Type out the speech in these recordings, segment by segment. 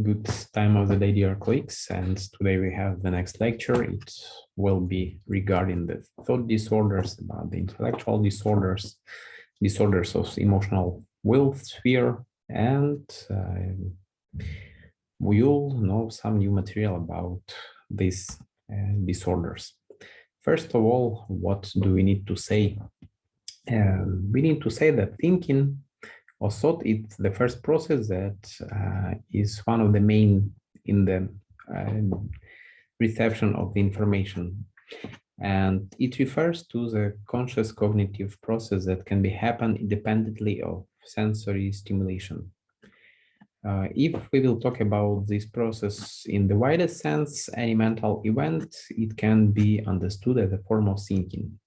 Good time of the day, dear colleagues, and today we have the next lecture. It will be regarding the thought disorders, about the intellectual disorders, disorders of emotional will sphere, and we all know some new material about these disorders. First of all, what do we need to say? We need to say that thinking or thought is the first process that is one of the main in the reception of the information. And it refers to the conscious cognitive process that can be happen independently of sensory stimulation. If we will talk about this process in the widest sense, any mental event, it can be understood as a form of thinking.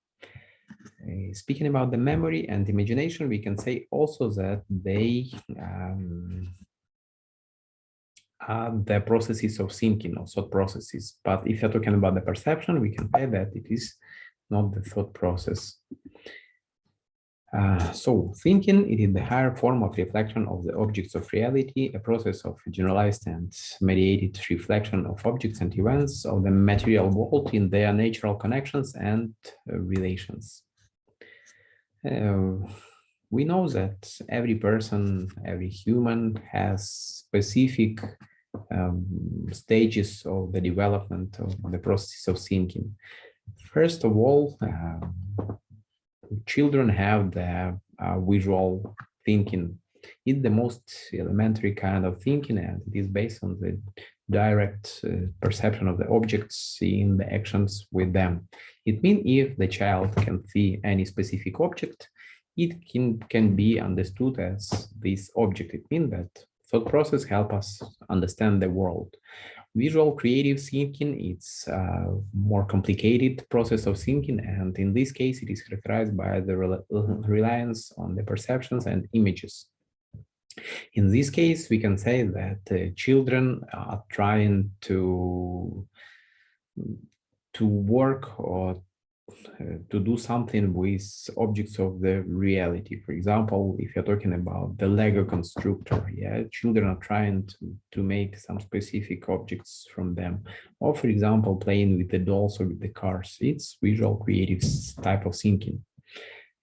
Speaking about the memory and imagination, we can say also that they are the processes of thinking or thought processes. But if you're talking about the perception, we can say that it is not the thought process. So thinking, it is the higher form of reflection of the objects of reality, a process of generalized and mediated reflection of objects and events of the material world in their natural connections and relations. We know that every person, every human has specific stages of the development of the process of thinking. First of all, children have the visual thinking. It's the most elementary kind of thinking, and it is based on the direct perception of the objects in the actions with them. It means if the child can see any specific object, it can be understood as this object. It means that thought process help us understand the world. Visual creative thinking, it's a more complicated process of thinking, and in this case, it is characterized by the reliance on the perceptions and images. In this case, we can say that children are trying to work or to do something with objects of the reality. For example, if you're talking about the Lego constructor, yeah, children are trying to make some specific objects from them. Or for example, playing with the dolls or with the cars. It's visual creative type of thinking.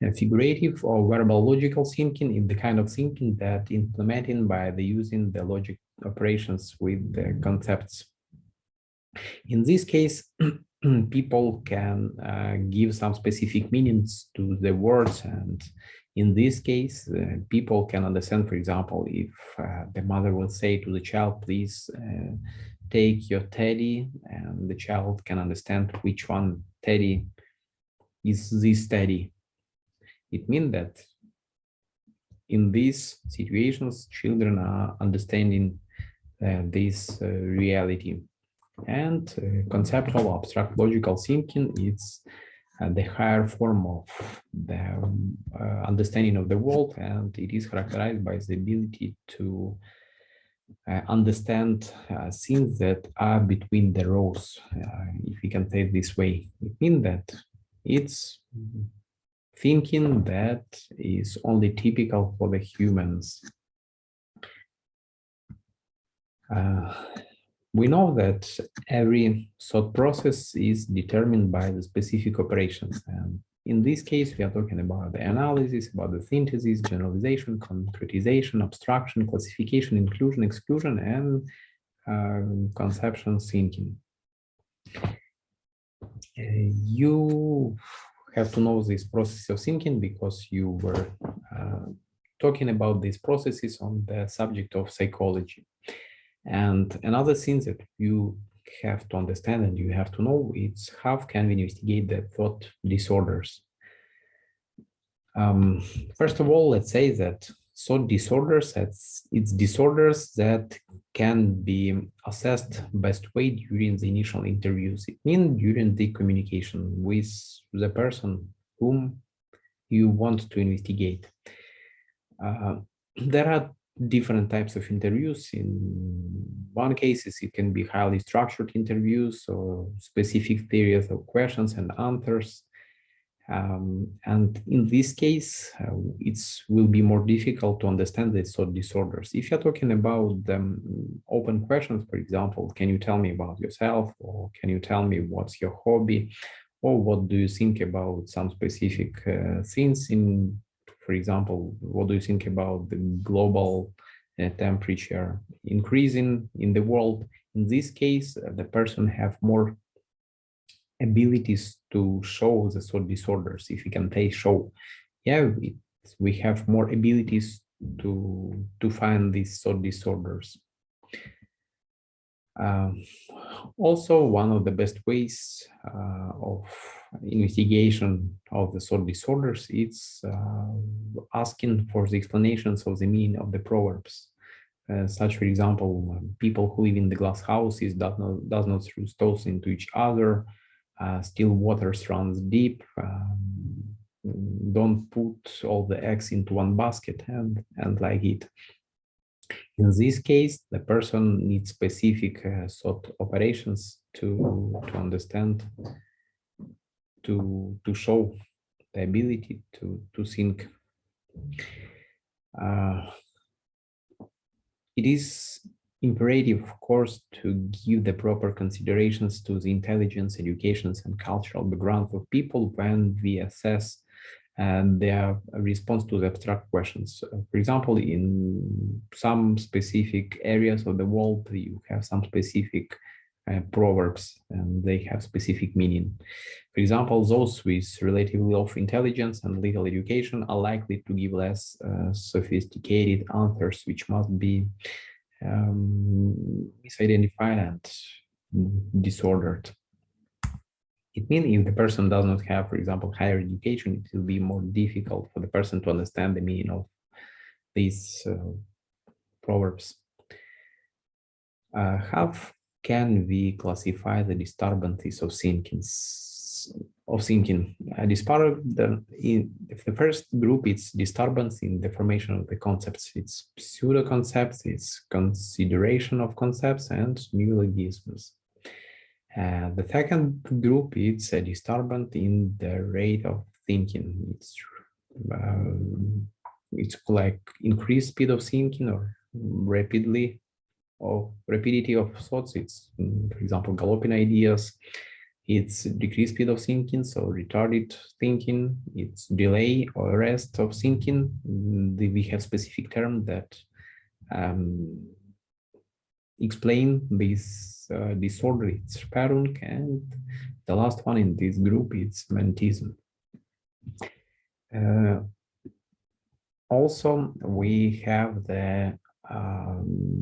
And figurative or verbal logical thinking is the kind of thinking that implemented by the using the logic operations with the concepts. In this case, people can give some specific meanings to the words, and in this case, people can understand, for example, if the mother will say to the child, please take your teddy, and the child can understand which one teddy is this teddy. It means that in these situations, children are understanding this reality. And conceptual abstract logical thinking is the higher form of the understanding of the world, and it is characterized by the ability to understand things that are between the rows, if we can say it this way. It means that it's thinking that is only typical for the humans. We know that every thought process is determined by the specific operations. And in this case, we are talking about the analysis, about the synthesis, generalization, concretization, abstraction, classification, inclusion, exclusion, and conception thinking. You have to know this process of thinking because you were talking about these processes on the subject of psychology. And another thing that you have to understand and you have to know is how can we investigate the thought disorders. First of all, let's say that thought disorders, it's disorders that can be assessed best way during the initial interviews. It means during the communication with the person whom you want to investigate. There are different types of interviews. In one case, it can be highly structured interviews or specific series of questions and answers. And in this case, it will be more difficult to understand the thought disorders. If you're talking about open questions, for example, can you tell me about yourself, or can you tell me what's your hobby, or what do you think about some specific things in, for example, what do you think about the global temperature increasing in the world? In this case, the person have more abilities to show the thought disorders. If we can say show, yeah, we have more abilities to find these thought disorders. Also, one of the best ways of investigation of the thought disorders is asking for the explanations of the meaning of the proverbs. Such, for example, people who live in the glass houses does not throw stones into each other. Still waters runs deep. Don't put all the eggs into one basket, and like it. In this case, the person needs specific thought operations to understand, to show the ability to think. It is imperative, of course, to give the proper considerations to the intelligence, educations, and cultural background of people when we assess their response to the abstract questions. For example, in some specific areas of the world, you have some specific proverbs, and they have specific meaning. For example, those with relative low intelligence and little education are likely to give less sophisticated answers, which must be misidentified and disordered. It means if the person does not have, for example, higher education, it will be more difficult for the person to understand the meaning of these proverbs. How can we classify the disturbances of thinking? If the first group, it's disturbance in the formation of the concepts, it's pseudo concepts, it's consideration of concepts, and neologisms. The second group, it's a disturbance in the rate of thinking. It's like increased speed of thinking or rapidity of thoughts. It's, for example, galloping ideas. It's decreased speed of thinking, so retarded thinking. It's delay or arrest of thinking. We have specific term that explain this disorder. It's Sperrung, and the last one in this group is Mantism. Also, we have the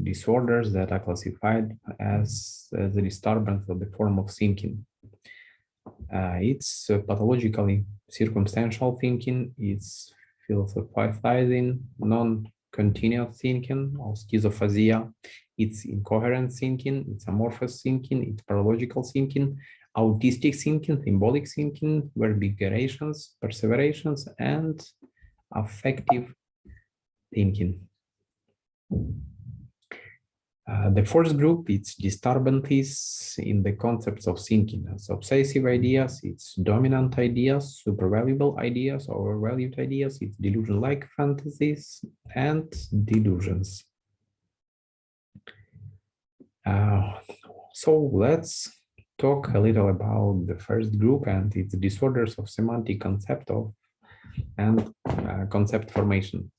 disorders that are classified as the disturbance of the form of thinking. It's pathologically circumstantial thinking, it's philosophizing, non-continuous thinking, or schizophasia, it's incoherent thinking, it's amorphous thinking, it's paralogical thinking, autistic thinking, symbolic thinking, verbigerations, perseverations, and affective thinking. The fourth group, it's disturbances in the concepts of thinking. It's obsessive ideas, it's dominant ideas, supervaluable ideas, overvalued ideas, it's delusion-like fantasies, and delusions. So let's talk a little about the first group and its disorders of semantic concept of and concept formation.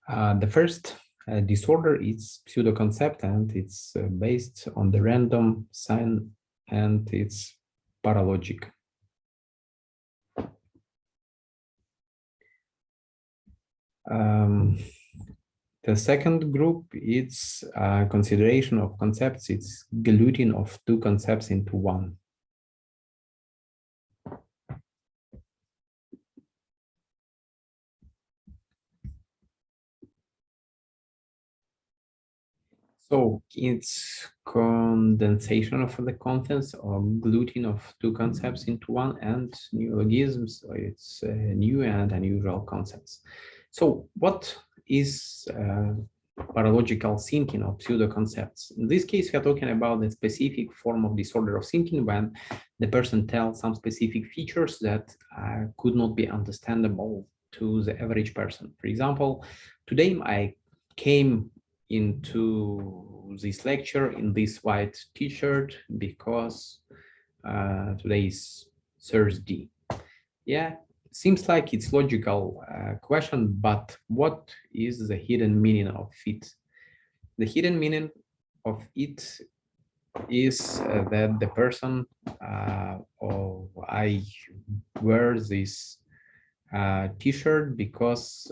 The first disorder is pseudo-concept, and it's based on the random sign, and it's paralogic. The second group, it's consideration of concepts. It's gluting of two concepts into one. So it's condensation of the contents, or gluting of two concepts into one, and neologisms. It's new and unusual concepts. So what is paralogical thinking of pseudo concepts. In this case, we are talking about a specific form of disorder of thinking when the person tells some specific features that could not be understandable to the average person. For example, today I came into this lecture in this white t-shirt because today is Thursday. Yeah, seems like it's logical question, but what is the hidden meaning of it? The hidden meaning of it is that the person or I wear this t-shirt because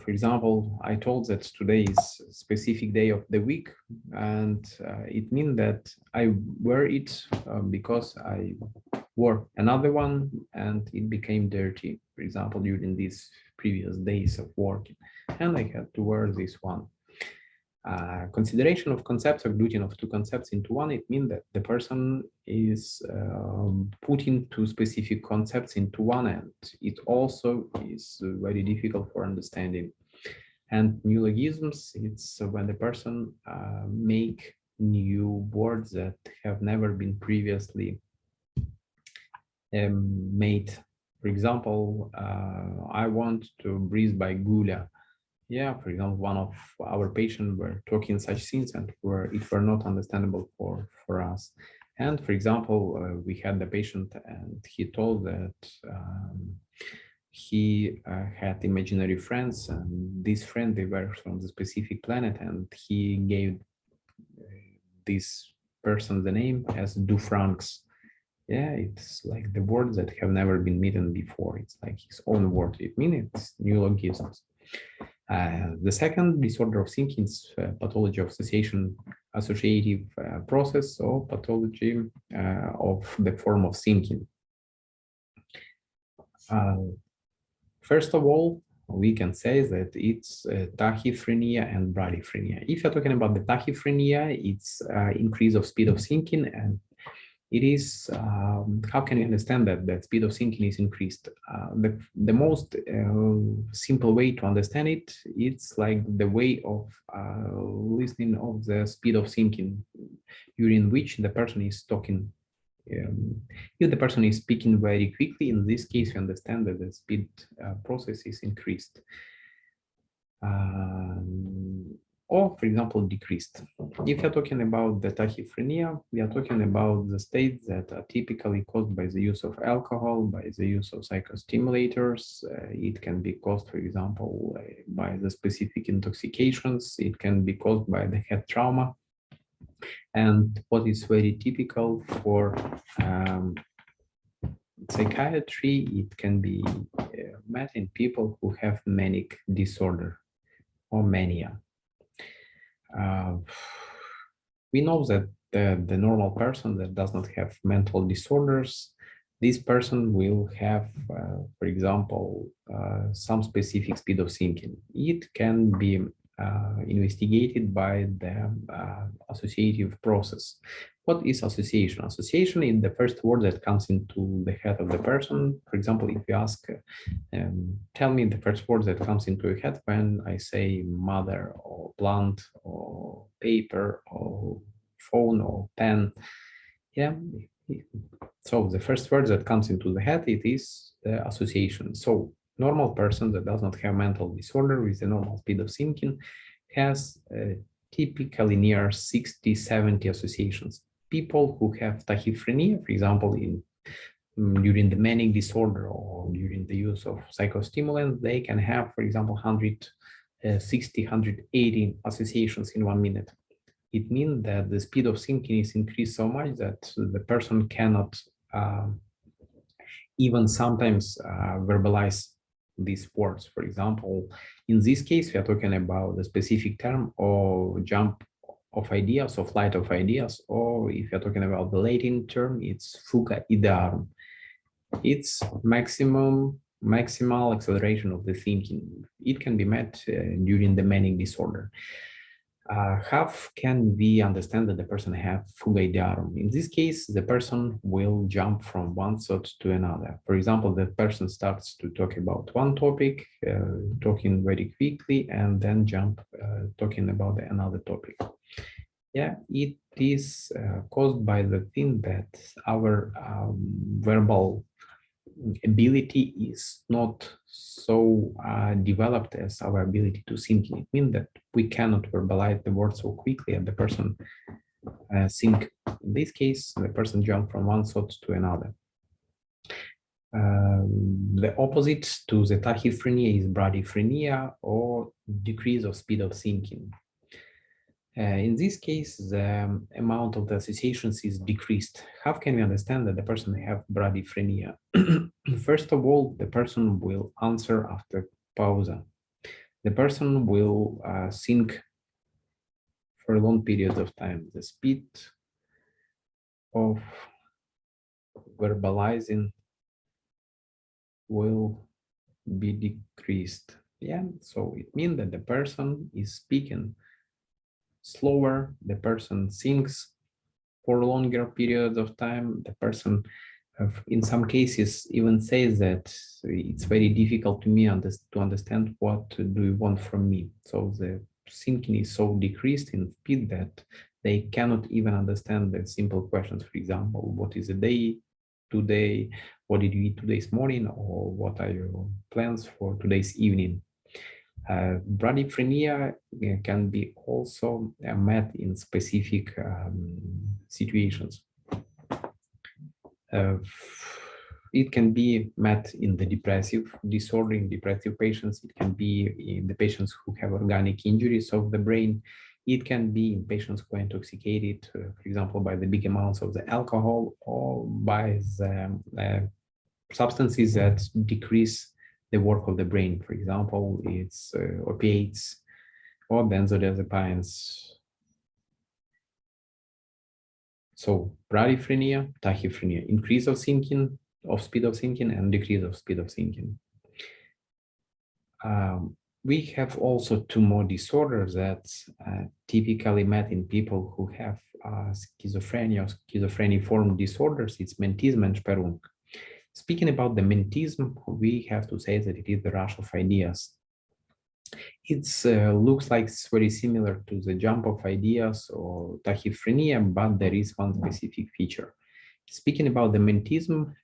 for example, I told that today is a specific day of the week, and it means that I wear it because I wore another one and it became dirty, for example, during these previous days of working, and I had to wear this one. Consideration of concepts or gluting of two concepts into one, it means that the person is putting two specific concepts into one, and it also is very difficult for understanding. And neologisms, it's when the person make new words that have never been previously made. For example, I want to breathe by Gula. Yeah, for example, one of our patients were talking such things and it were not understandable for us. And for example, we had the patient and he told that he had imaginary friends, and these friends, they were from the specific planet, and he gave this person the name as Dufrancs. Yeah, it's like the words that have never been written before. It's like his own word. It means it's neologisms. The second disorder of thinking is pathology of association, associative process, or pathology of the form of thinking. First of all, we can say that it's tachyphrenia and bradyphrenia. If you're talking about the tachyphrenia, it's increase of speed of thinking, and it is, how can you understand that speed of thinking is increased? The most simple way to understand it, it's like the way of listening of the speed of thinking during which the person is talking. If the person is speaking very quickly, in this case, you understand that the speed process is increased. Or, for example, decreased. If you're talking about the tachyphrenia, we are talking about the states that are typically caused by the use of alcohol, by the use of psychostimulators. It can be caused, for example, by the specific intoxications. It can be caused by the head trauma. And what is very typical for psychiatry, it can be met in people who have manic disorder or mania. We know that the normal person that does not have mental disorders, this person will have, for example, some specific speed of thinking. It can be investigated by the associative process. What is association? Association is the first word that comes into the head of the person. For example, if you ask, tell me the first word that comes into your head when I say mother or plant or paper or phone or pen. Yeah. So the first word that comes into the head, it is the association. So normal person that does not have mental disorder with a normal speed of thinking has typically near 60, 70 associations. People who have tachyphrenia, for example, during the manic disorder or during the use of psychostimulants, they can have, for example, 160, 180 associations in 1 minute. It means that the speed of thinking is increased so much that the person cannot even sometimes verbalize these words. For example, in this case, we are talking about the specific term or jump of ideas or flight of ideas, or if you're talking about the Latin term, it's fuga idearum. It's maximal acceleration of the thinking. It can be met during the manic disorder. How can we understand that the person have full idea? In this case, the person will jump from one thought to another. For example, the person starts to talk about one topic, talking very quickly, and then jump talking about another topic. Yeah, it is caused by the thing that our verbal ability is not so developed as our ability to think. It means that we cannot verbalize the word so quickly, and the person think. In this case, the person jump from one thought to another. The opposite to the tachyphrenia is bradyphrenia, or decrease of speed of thinking. In this case, the amount of the associations is decreased. How can we understand that the person have bradyphrenia? First of all, the person will answer after pause. The person will think for long periods of time. The speed of verbalizing will be decreased. Yeah, so it means that the person is speaking slower, the person thinks for longer periods of time. The person, in some cases, even says that it's very difficult to me to understand what do you want from me. So the thinking is so decreased in speed that they cannot even understand the simple questions. For example, what is the day today? What did you eat today's morning? Or what are your plans for today's evening? Bradyphrenia can be also met in specific situations. It can be met in the depressive disorder, in depressive patients. It can be in the patients who have organic injuries of the brain. It can be in patients who are intoxicated, for example, by the big amounts of the alcohol, or by the substances that decrease the work of the brain. For example, it's opiates or benzodiazepines. So bradyphrenia, tachyphrenia, increase of thinking, of speed of thinking, and decrease of speed of thinking. We have also two more disorders that typically met in people who have schizophrenia or schizophreniform disorders. It's mentism and Sperrung. Speaking about the mentism, we have to say that it is the rush of ideas. It looks like it's very similar to the jump of ideas or tachyphrenia, but there is one specific feature. Speaking about the mentism,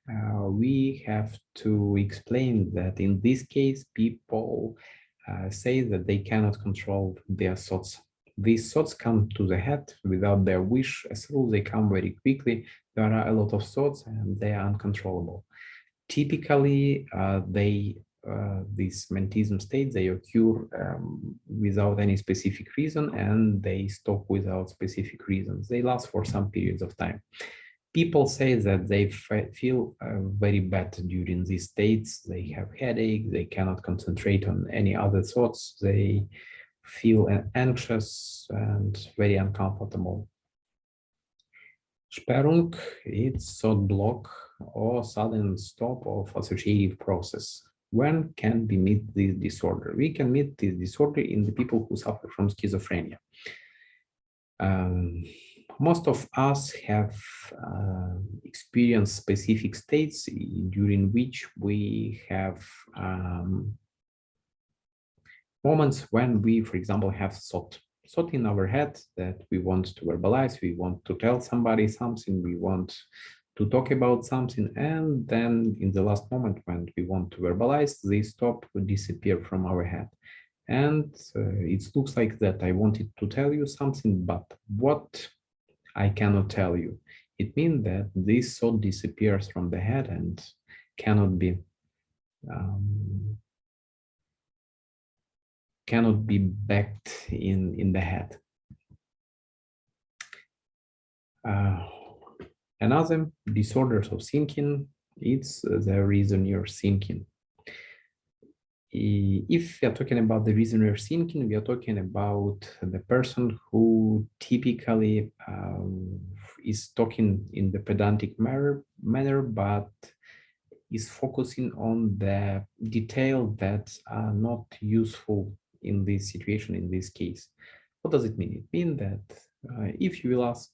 we have to explain that in this case, people say that they cannot control their thoughts. These thoughts come to the head without their wish. As a rule, they come very quickly. There are a lot of thoughts and they are uncontrollable. Typically, these mentism states, they occur without any specific reason, and they stop without specific reasons. They last for some periods of time. People say that they feel very bad during these states. They have headache, they cannot concentrate on any other thoughts, they feel anxious and very uncomfortable. Sperrung, it's thought block or sudden stop of associative process. When can we meet this disorder? We can meet this disorder in the people who suffer from schizophrenia. Most of us have experienced specific states during which we have moments when we, for example, have thought in our head that we want to verbalize, we want to tell somebody something, we want to talk about something, and then in the last moment when we want to verbalize, they stop, disappear from our head. And it looks like that I wanted to tell you something, but what I cannot tell you. It means that this thought disappears from the head and cannot be backed in the head. Another disorders of thinking, it's the reasoner thinking. If we are talking about the reasoner thinking, we are talking about the person who typically is talking in the pedantic manner, but is focusing on the detail that are not useful in this situation, in this case. What does it mean? It means that if you will ask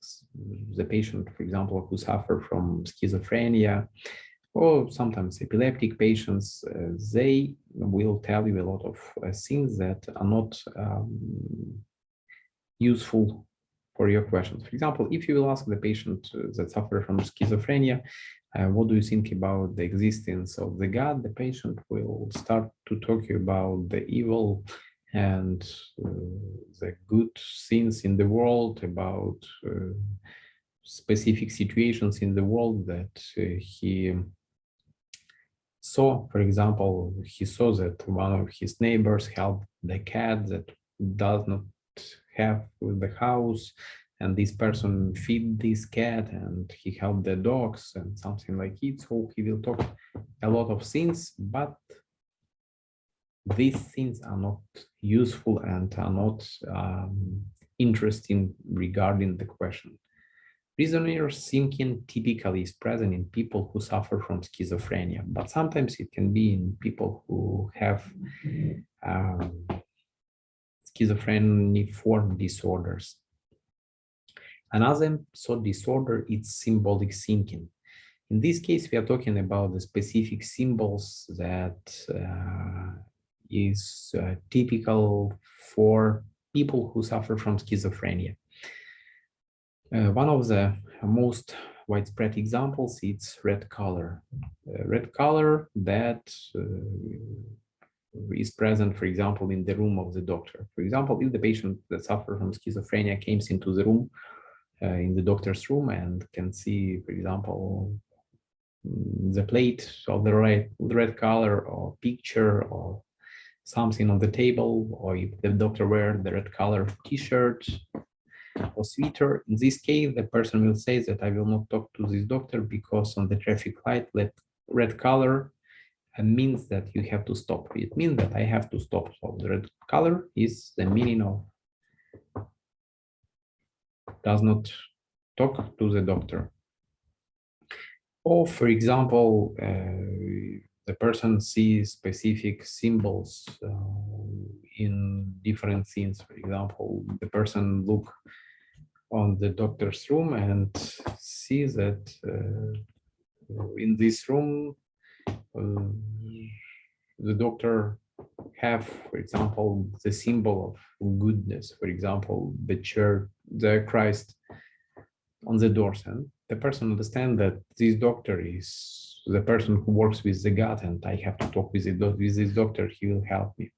the patient, for example, who suffer from schizophrenia or sometimes epileptic patients, they will tell you a lot of things that are not useful for your questions. For example, if you will ask the patient that suffer from schizophrenia, what do you think about the existence of the God? The patient will start to talk you about the evil and the good things in the world, about specific situations in the world that he saw. For example, he saw that one of his neighbors helped the cat that does not have the house, and this person feed this cat and he helped the dogs and something like it. So he will talk a lot of things, but these things are not useful and are not interesting regarding the question. Reasoner thinking typically is present in people who suffer from schizophrenia, but sometimes it can be in people who have schizophrenic disorders. Another thought disorder is symbolic thinking. In this case, we are talking about the specific symbols that is typical for people who suffer from schizophrenia. One of the most widespread examples is red color. Red color that is present, for example, in the room of the doctor. For example, if the patient that suffers from schizophrenia comes into the room, in the doctor's room, and can see, for example, the plate of the red color or picture or something on the table, or if the doctor wears the red color t-shirt or sweater, in this case, the person will say that I will not talk to this doctor because on the traffic light, red color means that you have to stop. It means that I have to stop. So the red color is the meaning of does not talk to the doctor. Or, for example, the person sees specific symbols in different scenes. For example, the person look on the doctor's room and sees that in this room, the doctor have, for example, the symbol of goodness, for example, the church, the Christ on the doors, and the person understand that this doctor is the person who works with the God, and I have to talk with this doctor, he will help me.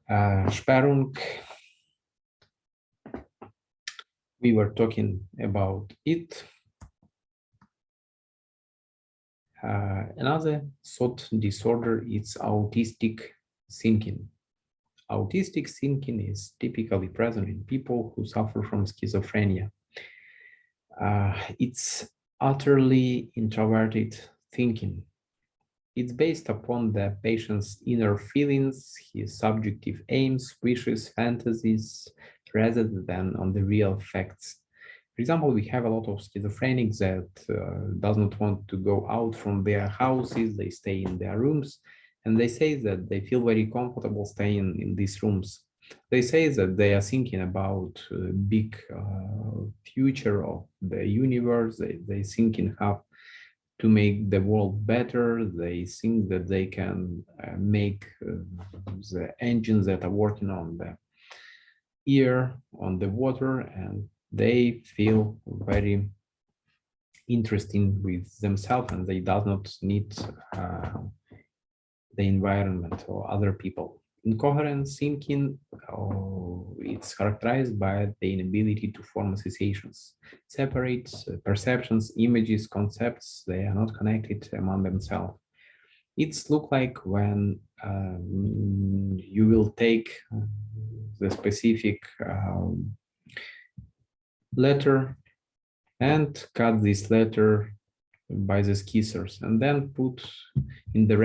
Sperrung, we were talking about it. Another thought disorder is autistic thinking. Autistic thinking is typically present in people who suffer from schizophrenia. It's utterly introverted thinking. It's based upon the patient's inner feelings, his subjective aims, wishes, fantasies, rather than on the real facts. For example, we have a lot of schizophrenics that does not want to go out from their houses, they stay in their rooms, and they say that they feel very comfortable staying in these rooms. They say that they are thinking about big future of the universe, they thinking how to make the world better, they think that they can make the engines that are working on the air, on the water, and they feel very interesting with themselves, and they do not need the environment or other people. Incoherent thinking, it's characterized by the inability to form associations, separate perceptions, images, concepts, they are not connected among themselves. It's look like when you will take the specific letter and cut this letter by the scissors and then put in the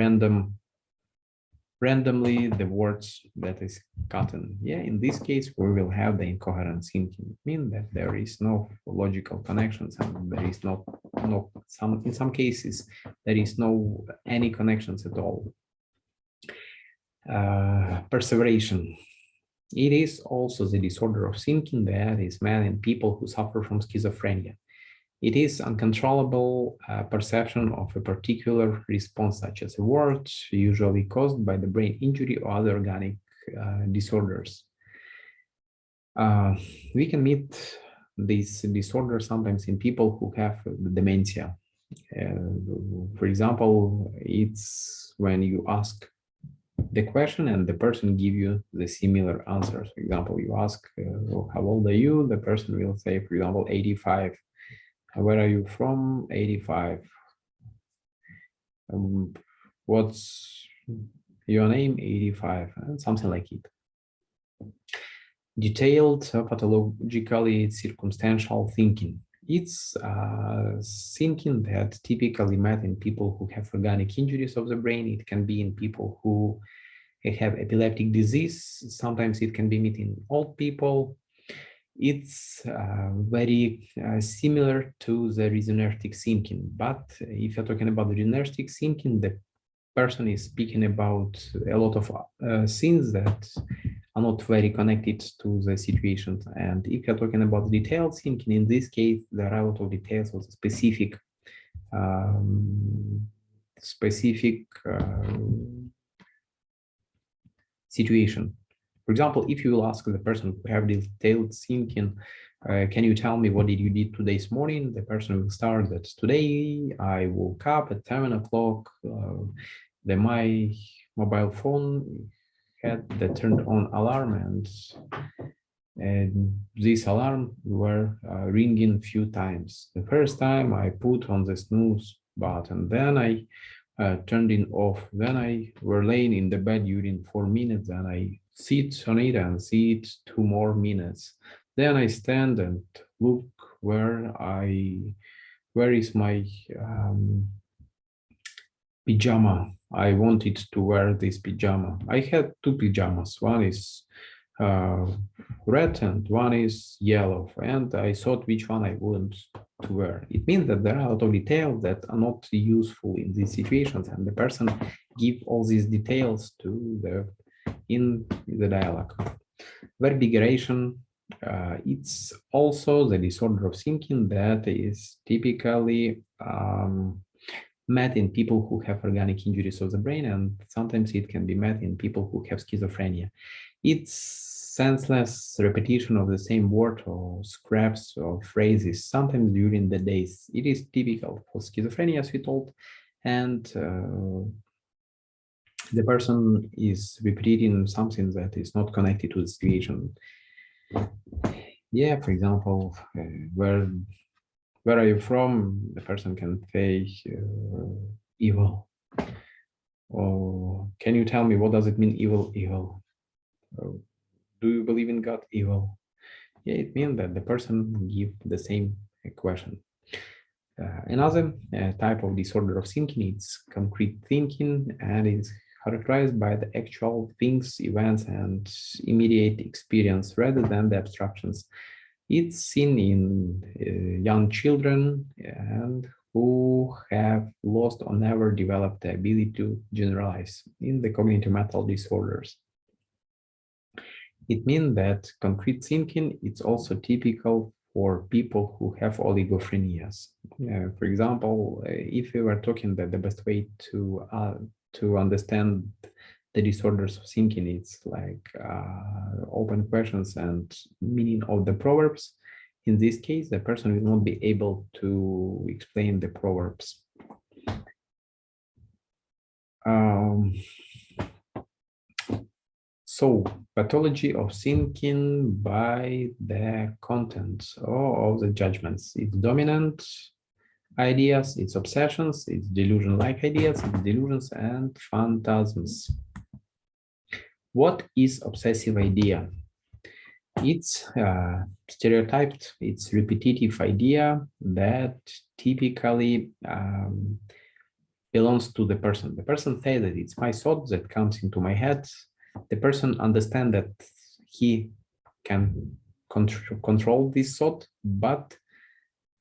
randomly the words that is gotten. Yeah, in this case, we will have the incoherent thinking, mean that there is no logical connections and there is in some cases, there is no any connections at all. Perseveration. It is also the disorder of thinking that is met in people who suffer from schizophrenia. It is uncontrollable perception of a particular response, such as a word, usually caused by the brain injury or other organic disorders. We can meet this disorder sometimes in people who have dementia. For example, it's when you ask the question and the person give you the similar answers. For example, you ask, how old are you? The person will say, for example, 85. Where are you from? 85. What's your name? 85, and something like it. Detailed, pathologically circumstantial thinking. It's thinking that typically met in people who have organic injuries of the brain. It can be in people who have epileptic disease. Sometimes it can be met in old people. It's very similar to the reasonertic thinking. But if you're talking about the reasonertic thinking, the person is speaking about a lot of things that are not very connected to the situations. And if you're talking about detailed thinking, in this case, there are a lot of details of the specific situation. For example, if you will ask the person who have detailed thinking, can you tell me what did you did today this morning? The person will start that today I woke up at 7 o'clock. My mobile phone had the turned on alarm, and this alarm were ringing few times. The first time I put on the snooze button, then I turned it off. Then I were laying in the bed during 4 minutes, and I sit on it and sit 2 more minutes. Then I stand and look where is my pyjama. I wanted to wear this pyjama. I had 2 pajamas. One is red and one is yellow, and I thought which one I wouldn't to wear. It means that there are a lot of details that are not useful in these situations, and the person give all these details to in the dialogue. Verbigeration, it's also the disorder of thinking that is typically met in people who have organic injuries of the brain, and sometimes it can be met in people who have schizophrenia. It's senseless repetition of the same word or scraps or phrases, sometimes during the days. It is typical for schizophrenia, as we told, and the person is repeating something that is not connected to the situation. Yeah, for example, where are you from? The person can say evil. Or can you tell me what does it mean evil? Evil. Do you believe in God? Evil. Yeah, it means that the person give the same question. Another type of disorder of thinking is concrete thinking, and it's characterized by the actual things, events, and immediate experience rather than the abstractions. It's seen in young children and who have lost or never developed the ability to generalize in the cognitive mental disorders. It means that concrete thinking is also typical for people who have oligophrenias. For example, if we were talking that the best way to understand the disorders of thinking, it's like open questions and meaning of the proverbs. In this case, the person will not be able to explain the proverbs. So, pathology of thinking by the contents or of the judgments. It's dominant ideas, it's obsessions, it's delusion-like ideas, it's delusions and phantasms. What is obsessive idea? It's stereotyped, it's repetitive idea that typically belongs to the person. The person says that it's my thought that comes into my head. The person understands that he can control this thought, but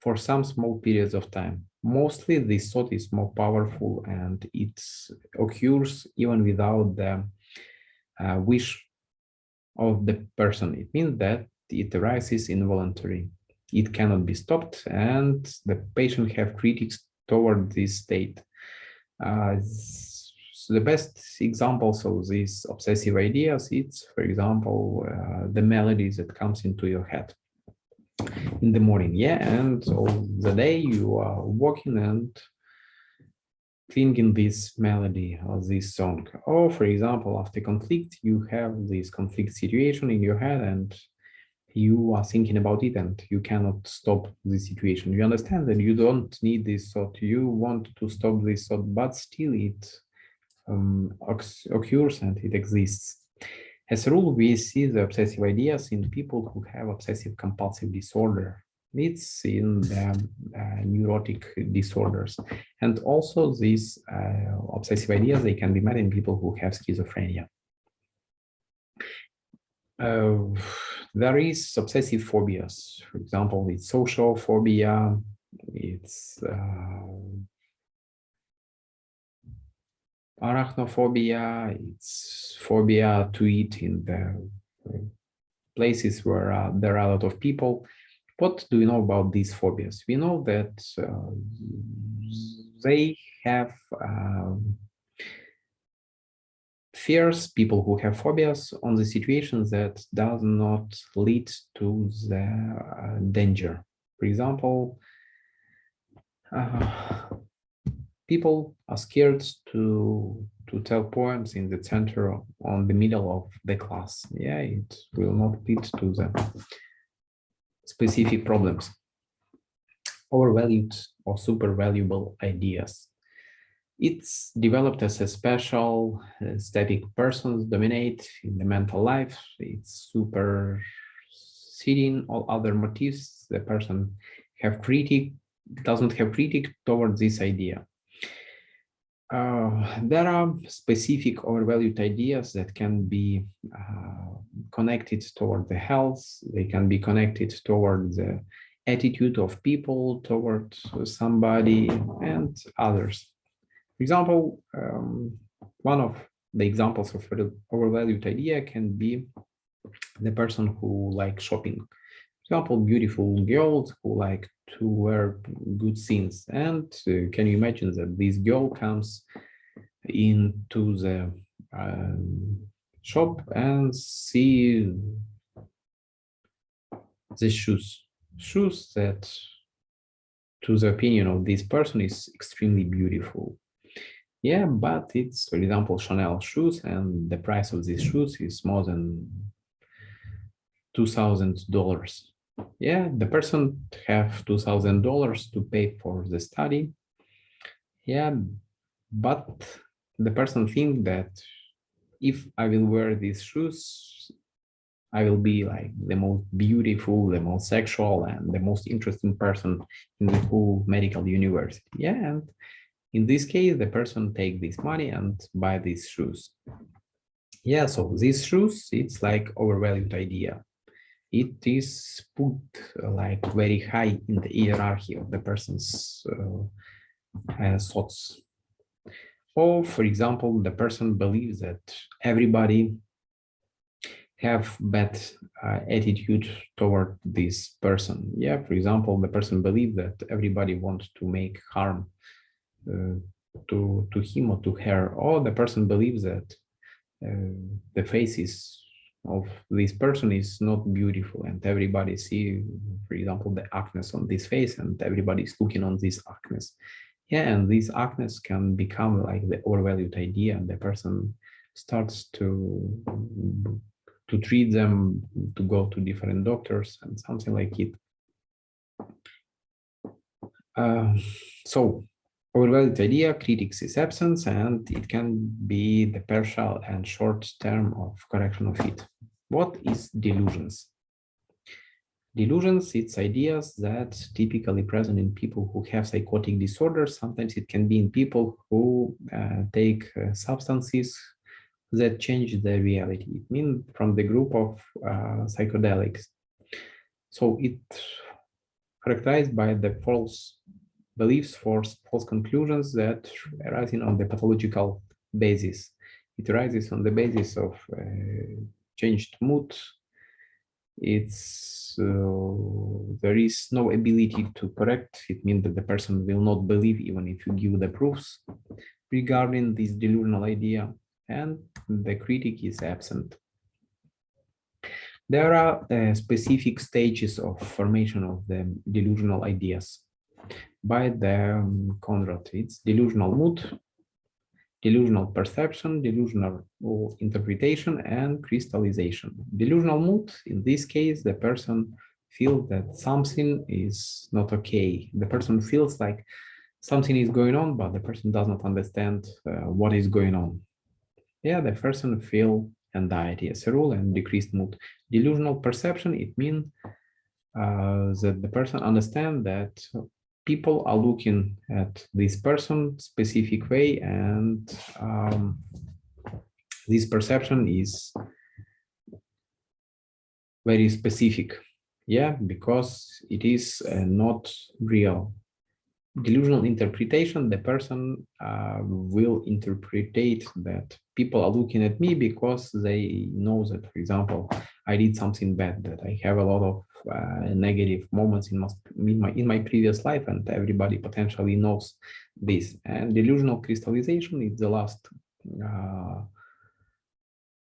for some small periods of time. Mostly this thought is more powerful and it occurs even without the wish of the person. It means that it arises involuntary. It cannot be stopped, and the patient have critics toward this state. So the best examples of these obsessive ideas, it's, for example, the melodies that comes into your head in the morning. Yeah, and all the day you are walking and thinking this melody or this song. Or, for example, after conflict, you have this conflict situation in your head and you are thinking about it and you cannot stop the situation. You understand that you don't need this thought. You want to stop this thought, but still it occurs and it exists. As a rule, we see the obsessive ideas in people who have obsessive compulsive disorder. It's in the neurotic disorders. And also these obsessive ideas, they can be met in people who have schizophrenia. There is obsessive phobias. For example, it's social phobia, it's arachnophobia, it's phobia to eat in the places where there are a lot of people. What do we know about these phobias? We know that they have fears, people who have phobias on the situations that does not lead to the danger. For example, people are scared to tell poems in the center on the middle of the class. Yeah, it will not lead to the specific problems. Overvalued or super valuable ideas. It's developed as a special static persons dominate in the mental life. It's superseding all other motives. The person doesn't have critic towards this idea. There are specific overvalued ideas that can be connected toward the health. They can be connected toward the attitude of people toward somebody and others. For example, one of the examples of overvalued idea can be the person who likes shopping. For example, beautiful girls who like to wear good things. And can you imagine that this girl comes into the shop and see the shoes that, to the opinion of this person, is extremely beautiful. Yeah, but it's, for example, Chanel shoes, and the price of these shoes is more than $2,000. Yeah, the person have $2,000 to pay for the study. Yeah, but the person think that if I will wear these shoes, I will be like the most beautiful, the most sexual, and the most interesting person in the whole medical university. Yeah, and in this case, the person take this money and buy these shoes. Yeah, so these shoes, it's like overvalued idea. It is put like very high in the hierarchy of the person's thoughts. Or, for example, the person believes that everybody have bad attitude toward this person. Yeah, for example, the person believes that everybody wants to make harm to him or to her, or the person believes that the faces of this person is not beautiful and everybody see, for example, the acne on this face and everybody is looking on this acne. Yeah, and these acne can become like the overvalued idea, and the person starts to treat them, to go to different doctors and something like it. So overvalued idea, critics is absence, and it can be the partial and short term of correction of it. What is delusions? Delusions, it's ideas that typically present in people who have psychotic disorders. Sometimes it can be in people who take substances that change the reality. It means from the group of psychedelics. So it characterized by the false beliefs, false conclusions that arising on the pathological basis. It arises on the basis of changed mood. There is no ability to correct. It means that the person will not believe even if you give the proofs regarding this delusional idea, and the critic is absent. There are specific stages of formation of the delusional ideas by the Conrad. It's delusional mood, delusional perception, delusional interpretation, and crystallization. Delusional mood, in this case, the person feels that something is not okay. The person feels like something is going on, but the person does not understand what is going on. Yeah, the person feels anxiety as a rule and decreased mood. Delusional perception, it means that the person understands that people are looking at this person specific way, and this perception is very specific. Yeah, because it is not real. Delusional interpretation, the person will interpretate that people are looking at me because they know that, for example, I did something bad, that I have a lot of negative moments in my previous life, and everybody potentially knows this. And delusional crystallization is the last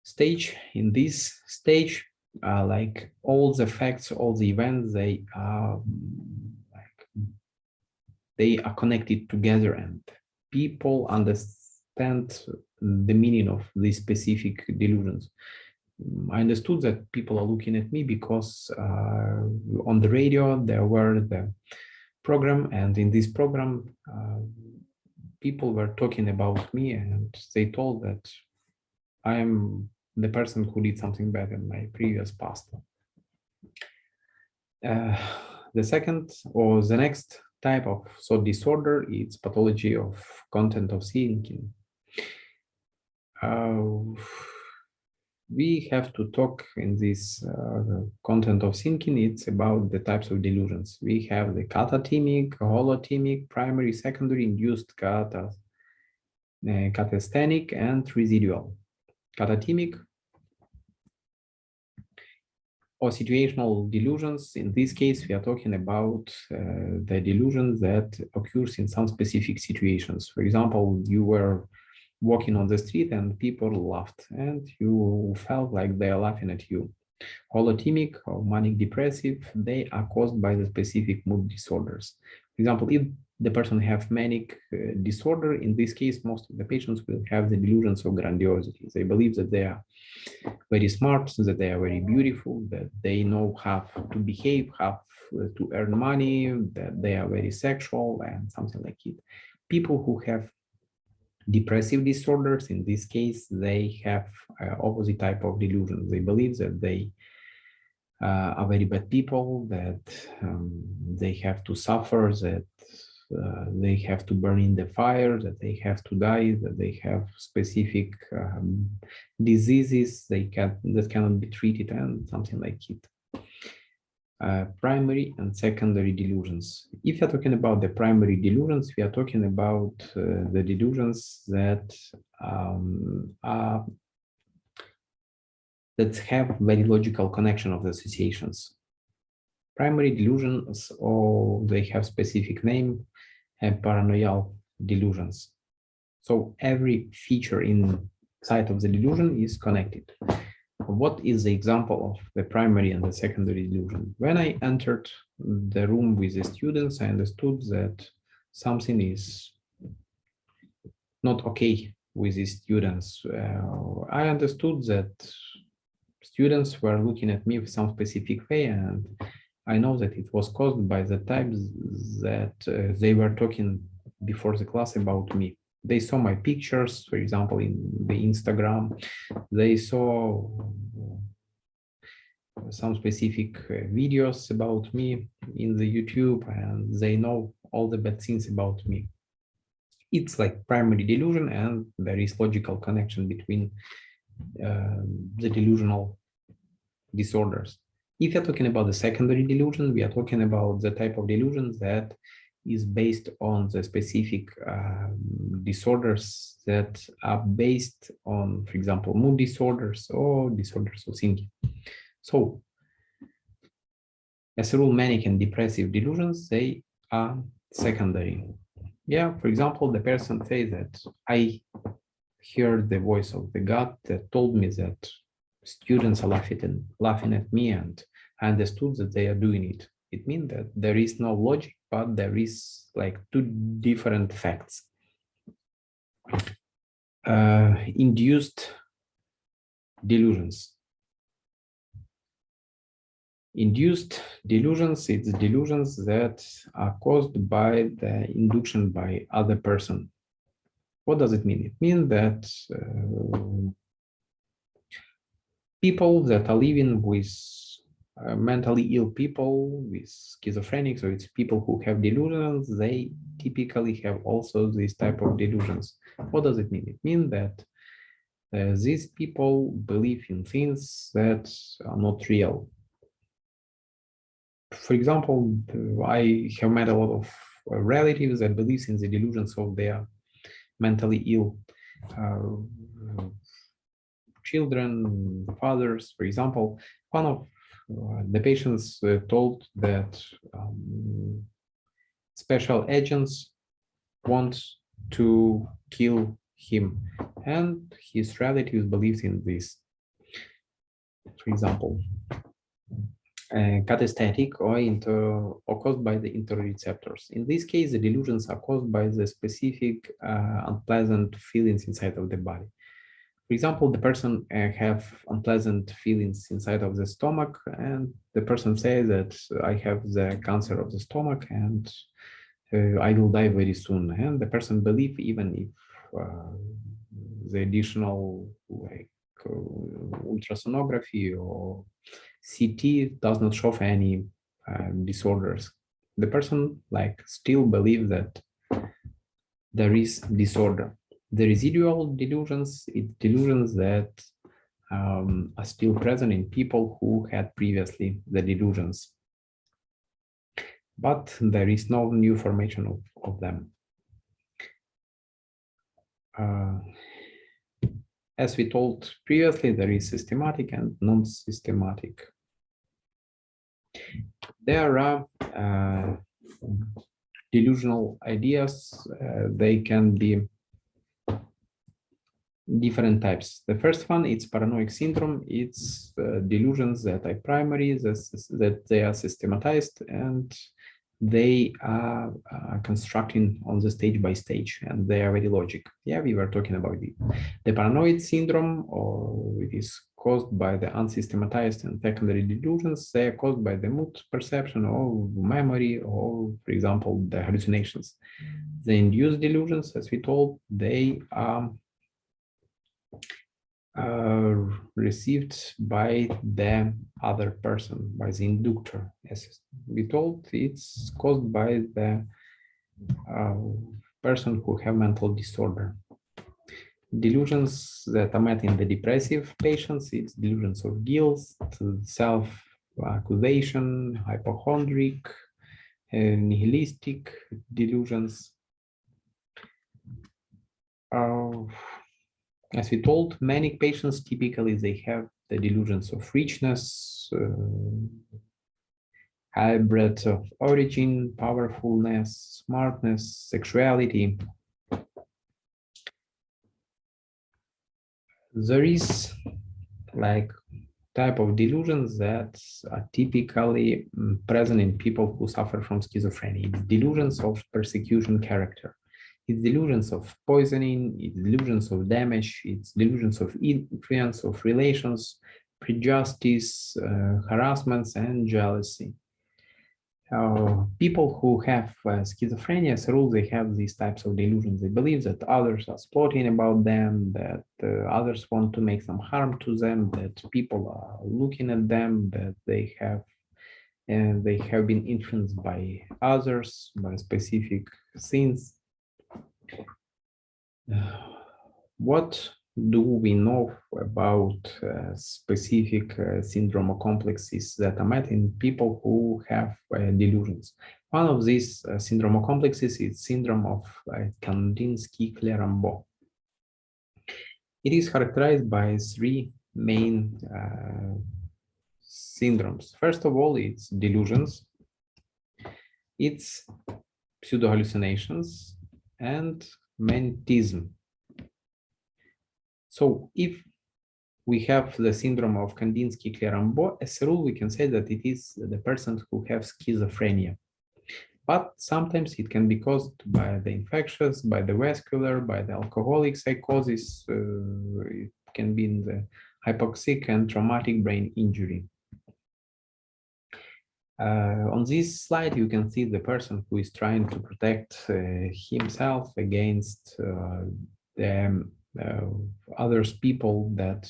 stage. In this stage, like all the facts, all the events, they are connected together, and people understand the meaning of these specific delusions. I understood that people are looking at me because on the radio there were the program, and in this program people were talking about me, and they told that I am the person who did something bad in my previous past. The second or the next type of thought disorder is pathology of content of thinking. We have to talk in this content of thinking. It's about the types of delusions. We have the catatemic, holotemic, primary, secondary, induced, catasthenic, and residual. Catatemic or situational delusions. In this case, we are talking about the delusions that occurs in some specific situations. For example, you were walking on the street and people laughed, and you felt like they are laughing at you. Holotemic or manic depressive, they are caused by the specific mood disorders. For example, if the person have manic disorder, in this case, most of the patients will have the delusions of grandiosity. They believe that they are very smart, that they are very beautiful, that they know how to behave, how to earn money, that they are very sexual, and something like it. People who have depressive disorders, in this case, they have opposite type of delusions. They believe that they are very bad people, that they have to suffer, that they have to burn in the fire, that they have to die, that they have specific diseases that cannot be treated, and something like it. Primary and secondary delusions. If you're talking about the primary delusions, we are talking about the delusions that have very logical connection of the associations. Primary delusions, or they have specific name, and paranoid delusions. So every feature inside of the delusion is connected. What is the example of the primary and the secondary delusion? When I entered the room with the students, I understood that something is not okay with the students. I understood that students were looking at me with some specific way, and I know that it was caused by the times that they were talking before the class about me. They saw my pictures, for example, in the Instagram. They saw some specific videos about me in the YouTube, and they know all the bad things about me. It's like primary delusion, and there is logical connection between the delusional disorders. If you're talking about the secondary delusion, we are talking about the type of delusions that is based on the specific disorders that are based on, for example, mood disorders or disorders of thinking. So, as a rule, manic and depressive delusions, they are secondary. Yeah, for example, the person says that I heard the voice of the God that told me that students are laughing at me, and I understood that they are doing it. It means that there is no logic, but there is like two different facts. Induced delusions. Induced delusions, it's delusions that are caused by the induction by other person. What does it mean? It means that people that are living with mentally ill people, with schizophrenic, so it's people who have delusions, they typically have also this type of delusions. What does it mean? It means that these people believe in things that are not real. For example, I have met a lot of relatives that believe in the delusions of their mentally ill children, fathers. For example, one of the patients told that special agents want to kill him, and his relatives believed in this. For example, catastatic or caused by the interoceptors. In this case, the delusions are caused by the specific unpleasant feelings inside of the body. For example, the person have unpleasant feelings inside of the stomach, and the person says that I have the cancer of the stomach and I will die very soon. And the person believe even if the additional like ultrasonography or CT does not show any disorders. The person like still believe that there is disorder. The residual delusions, it's delusions that are still present in people who had previously the delusions, but there is no new formation of them. As we told previously, there is systematic and non-systematic. There are delusional ideas. They can be different types. The first one, it's paranoid syndrome. It's delusions that are primary, that they are systematized, and they are constructing on the stage by stage, and they are very logic. Yeah, we were talking about it. The paranoid syndrome, or it is caused by the unsystematized and secondary delusions. They are caused by the mood perception or memory, or, for example, the hallucinations. The induced delusions, as we told, they are received by the other person, by the inductor. As we told, it's caused by the person who have mental disorder. Delusions that are met in the depressive patients, it's delusions of guilt, self-accusation, hypochondriac, nihilistic delusions. As we told, manic patients, typically they have the delusions of richness, high breadth of origin, powerfulness, smartness, sexuality. There is like type of delusions that are typically present in people who suffer from schizophrenia. It's delusions of persecution character. It's delusions of poisoning, it's delusions of damage, it's delusions of influence of relations, prejudice, harassments, and jealousy. People who have schizophrenia, as a rule, they have these types of delusions. They believe that others are plotting about them, that others want to make some harm to them, that people are looking at them, that they have been influenced by others, by specific things. What do we know about specific syndrome complexes that are met in people who have delusions? One of these syndrome complexes is syndrome of Kandinsky-Clérambault. It is characterized by three main syndromes. First of all, it's delusions, it's pseudo-hallucinations, and mentism. So if we have the syndrome of Kandinsky-Clérambault, as a rule, we can say that it is the persons who have schizophrenia. But sometimes it can be caused by the infectious, by the vascular, by the alcoholic psychosis. It can be in the hypoxic and traumatic brain injury. On this slide, you can see the person who is trying to protect himself against the others people that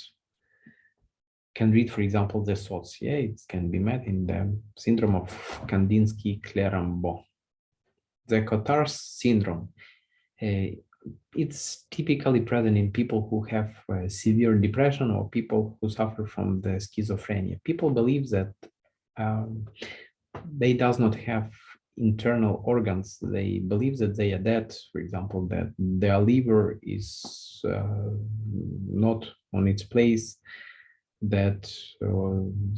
can read, for example, the thoughts. Yeah, it can be met in the syndrome of Kandinsky-Clérambault. The Cotard's syndrome. It's typically present in people who have severe depression or people who suffer from the schizophrenia. People believe that they does not have internal organs. They believe that they are dead, for example, that their liver is not on its place, that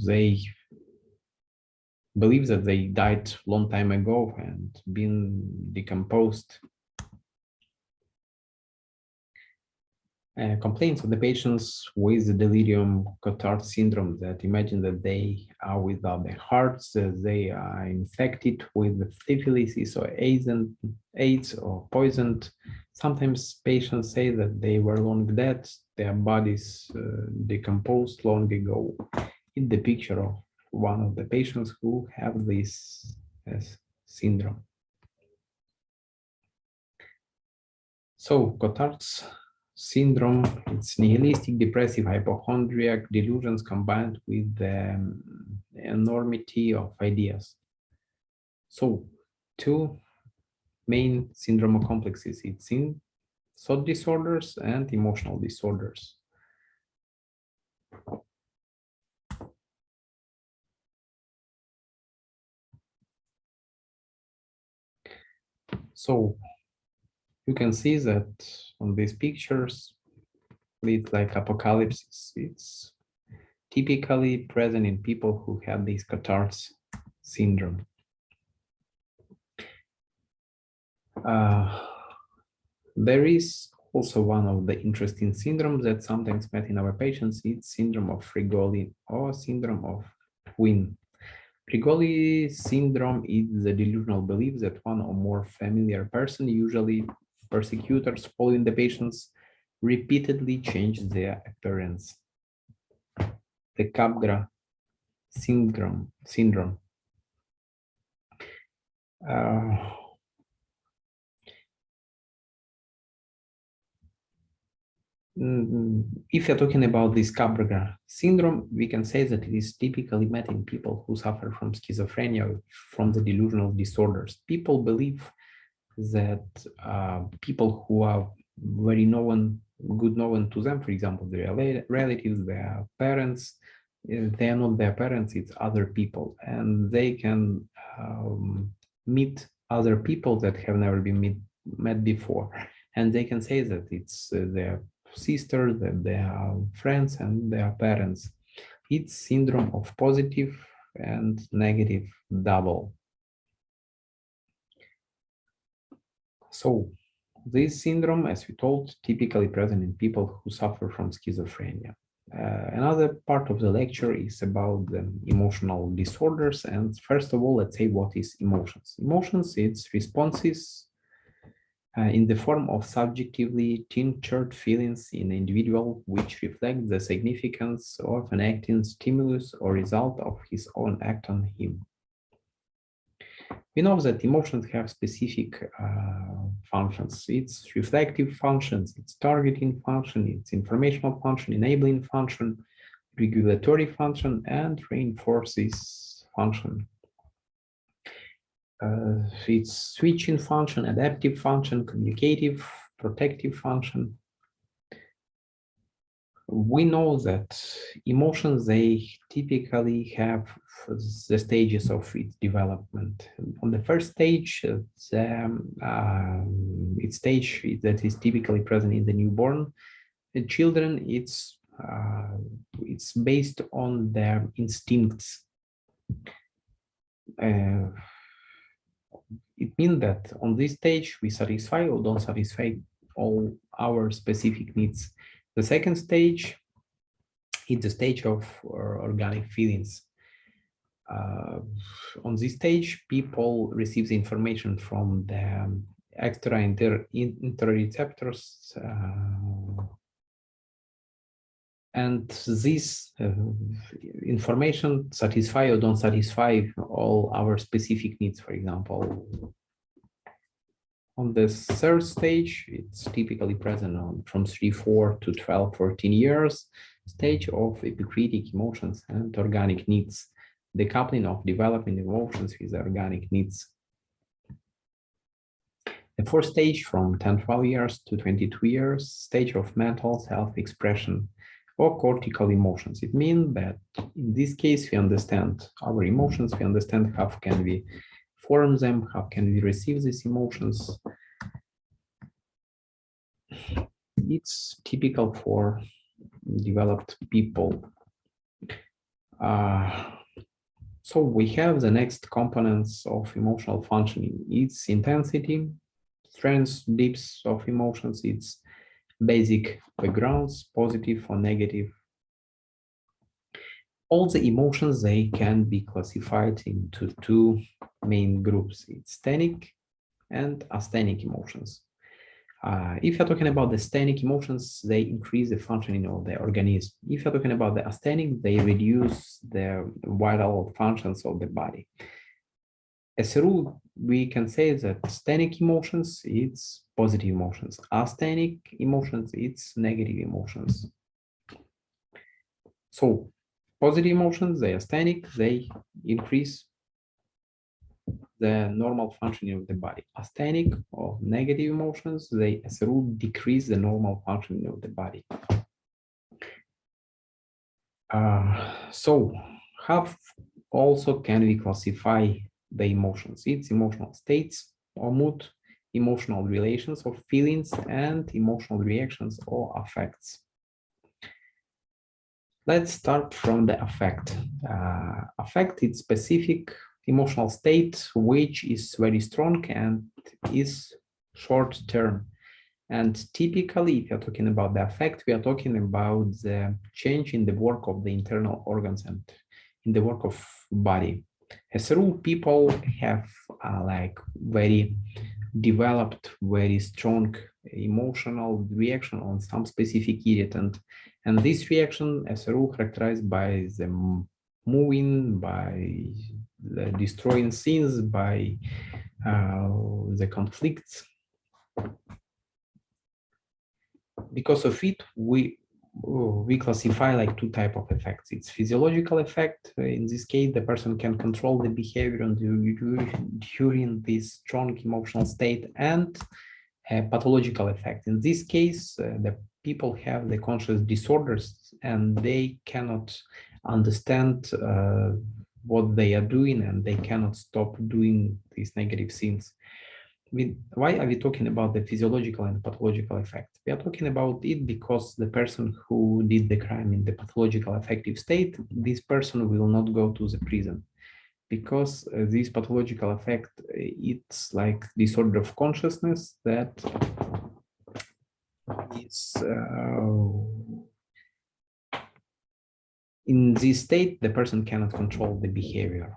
they believe that they died long time ago and been decomposed. Complaints of the patients with the delirium Cotard syndrome that imagine that they are without their hearts, they are infected with syphilis or AIDS or poisoned. Sometimes patients say that they were long dead, their bodies decomposed long ago. In the picture of one of the patients who have this syndrome. So Cotard's syndrome, it's nihilistic, depressive, hypochondriac delusions combined with the enormity of ideas. So two main syndrome complexes, it's in thought disorders and emotional disorders. So you can see that on these pictures, it's like apocalypse. It's typically present in people who have this Cotard's syndrome. There is also one of the interesting syndromes that sometimes met in our patients. It's syndrome of Frigoli or syndrome of Twin. Frigoli syndrome is the delusional belief that one or more familiar person, usually persecutors following the patients, repeatedly change their appearance. The Capgras syndrome. If you're talking about this Capgras syndrome, we can say that it is typically met in people who suffer from schizophrenia, from the delusional disorders. People believe that people who are very good known to them, for example, their relatives, their parents, they are not their parents, it's other people, and they can meet other people that have never been met before, and they can say that it's their sisters, that they are friends, and their parents. It's syndrome of positive and negative double. So this syndrome, as we told, typically present in people who suffer from schizophrenia. Another part of the lecture is about the emotional disorders. And first of all, let's say what is emotions. Emotions, it's responses in the form of subjectively tinctured feelings in an individual which reflect the significance of an acting stimulus or result of his own act on him. We know that emotions have specific functions. It's reflective functions, it's targeting function, it's informational function, enabling function, regulatory function, and reinforces function. It's switching function, adaptive function, communicative, protective function. We know that emotions, they typically have the stages of its development. On the first stage, its stage that is typically present in the newborn children, it's based on their instincts. It means that on this stage we satisfy or don't satisfy all our specific needs. The second stage, it's the stage of organic feelings. On this stage, people receive the information from the extra interoceptors, and this information satisfy or don't satisfy all our specific needs. For example, on the third stage, it's typically present from 3, 4 to 12, 14 years, stage of epicretic emotions and organic needs, the coupling of developing emotions with organic needs. The fourth stage, from 10, 12 years to 22 years, stage of mental self-expression or cortical emotions. It means that in this case, we understand our emotions, we understand how can we form them, how can we receive these emotions. It's typical for developed people. So we have the next components of emotional functioning. It's intensity, strengths, depths of emotions, it's basic backgrounds, positive or negative. All the emotions, they can be classified into two main groups. It's sthenic and asthenic emotions. If you're talking about the sthenic emotions, they increase the functioning of the organism. If you're talking about the asthenic, they reduce the vital functions of the body. As a rule, we can say that sthenic emotions, it's positive emotions. Asthenic emotions, it's negative emotions. So positive emotions, they are asthenic, they increase the normal functioning of the body. Asthenic or negative emotions, they as a rule decrease the normal functioning of the body. So how also can we classify the emotions? It's emotional states or mood, emotional relations or feelings, and emotional reactions or affects. Let's start from the affect. Affect is specific emotional state which is very strong and is short term. And typically, if you're talking about the affect, we are talking about the change in the work of the internal organs and in the work of body. As a rule, people have like very developed, very strong emotional reaction on some specific irritant. And this reaction, as a rule, characterized by the moving, by the destroying scenes, by the conflicts. Because of it, we classify like two types of effects. It's physiological effect. In this case, the person can control the behavior during this strong emotional state, and a pathological effect. In this case, the people have the conscious disorders and they cannot understand what they are doing, and they cannot stop doing these negative things. Why are we talking about the physiological and pathological effect? We are talking about it because the person who did the crime in the pathological affective state, this person will not go to the prison, because this pathological effect, it's like disorder of consciousness that is in this state, the person cannot control the behavior.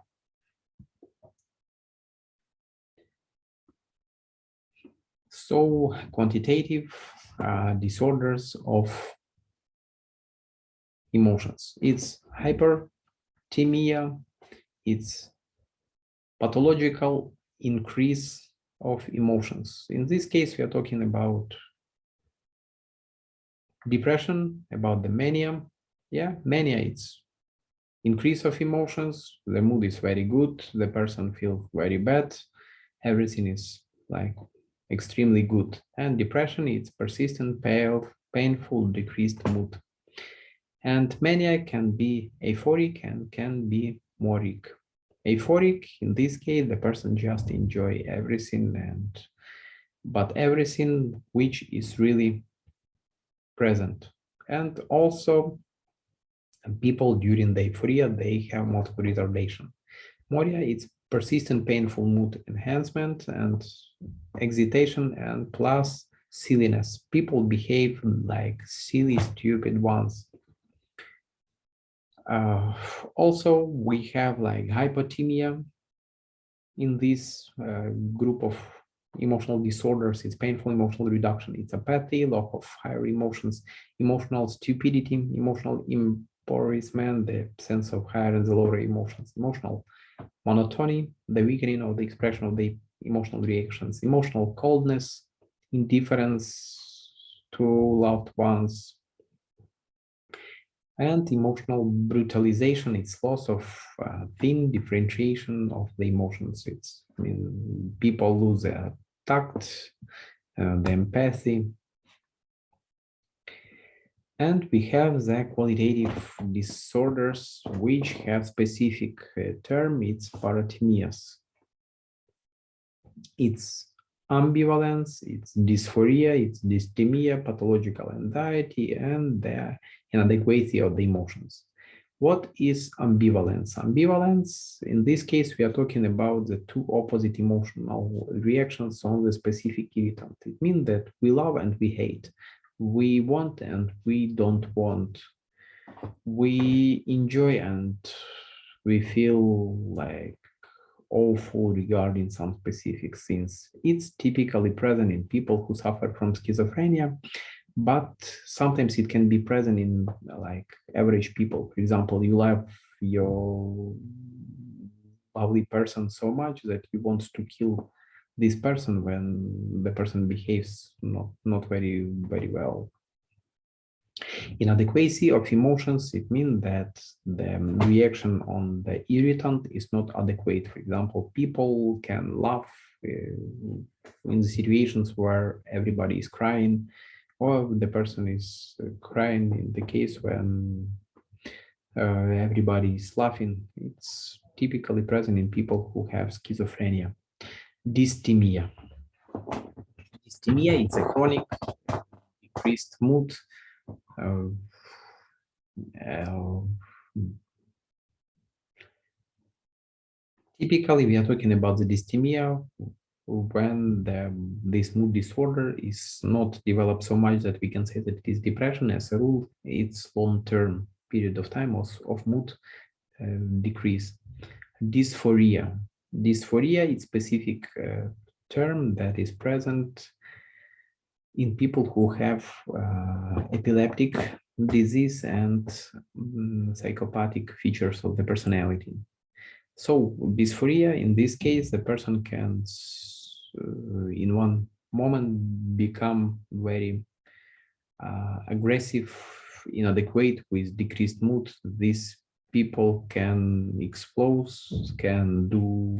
So quantitative disorders of emotions. It's hyperthymia, it's pathological increase of emotions. In this case, we are talking about depression, about the mania. Yeah, mania, it's increase of emotions, the mood is very good, the person feels very bad, everything is like extremely good. And depression, it's persistent, pale, painful, decreased mood. And mania can be euphoric and can be moric. Euphoric, in this case, the person just enjoy everything, but everything which is really present. And also people during the euphoria, they have multiple retardation. Moria, it's persistent painful mood enhancement and excitation and plus silliness. People behave like silly, stupid ones. Also, we have like hypothymia in this group of emotional disorders. It's painful emotional reduction, it's apathy, lack of higher emotions, emotional stupidity, emotional embarrassment, the sense of higher and the lower emotions, emotional monotony, the weakening of the expression of the emotional reactions, emotional coldness, indifference to loved ones, and emotional brutalization. It's loss of thin differentiation of the emotions. It's, I mean, people lose their tact, the empathy. And we have the qualitative disorders, which have specific term, it's parotimias. It's ambivalence, it's dysphoria, it's dysthymia, pathological anxiety, and the inadequacy of the emotions. What is ambivalence? Ambivalence, in this case, we are talking about the two opposite emotional reactions on the specific irritant. It means that we love and we hate. We want and we don't want. We enjoy and we feel like awful regarding some specific things. It's typically present in people who suffer from schizophrenia, but sometimes it can be present in like average people. For example, you love your lovely person so much that you want to kill this person when the person behaves not very well. Inadequacy of emotions, it means that the reaction on the irritant is not adequate. For example, people can laugh in the situations where everybody is crying, or the person is crying in the case when everybody is laughing. It's typically present in people who have schizophrenia. Dysthymia. Dysthymia, it's a chronic decreased mood. Typically, we are talking about the dysthymia when this mood disorder is not developed so much that we can say that it is depression. As a rule, it's long-term period of time of mood decrease. Dysphoria. Dysphoria is specific term that is present in people who have epileptic disease and psychopathic features of the personality. So dysphoria, in this case, the person can in one moment become very aggressive, inadequate with decreased mood. These people can explode, can do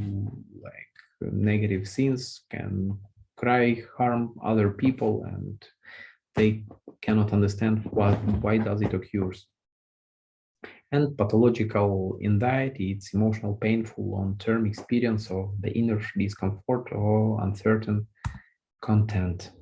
like negative things, can cry, harm other people, and they cannot understand why does it occurs. And pathological anxiety, it's emotional, painful, long-term experience of the inner discomfort or uncertain content.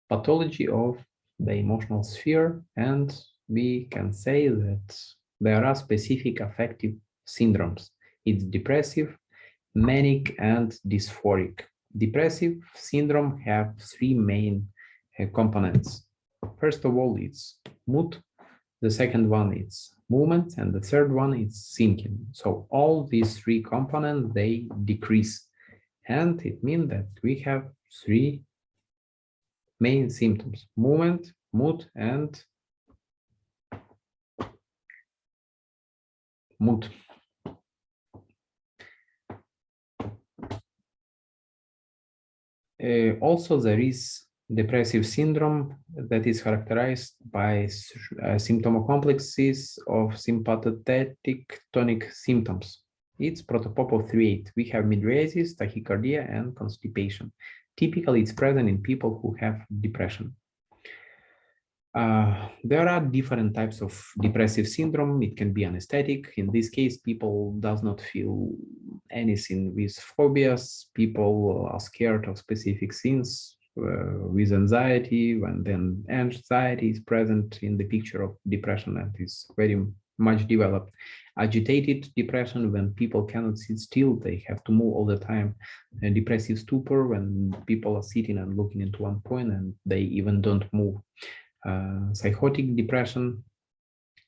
Pathology of the emotional sphere, and we can say that there are specific affective syndromes. It's depressive, manic, and dysphoric. Depressive syndrome have three main components. First of all, it's mood. The second one is movement, and the third one is thinking. So all these three components, they decrease. And it means that we have three main symptoms: movement, mood, and mood. Also, there is depressive syndrome that is characterized by symptomocomplexes of sympathetic tonic symptoms. It's protopopo 3.8. We have mydriasis, tachycardia, and constipation. Typically, it's present in people who have depression. There are different types of depressive syndrome. It can be anesthetic. In this case, people does not feel anything with phobias. People are scared of specific things with anxiety. When then anxiety is present in the picture of depression, and is very much developed. Agitated depression, when people cannot sit still, they have to move all the time. And depressive stupor, when people are sitting and looking into one point and they even don't move. Psychotic depression,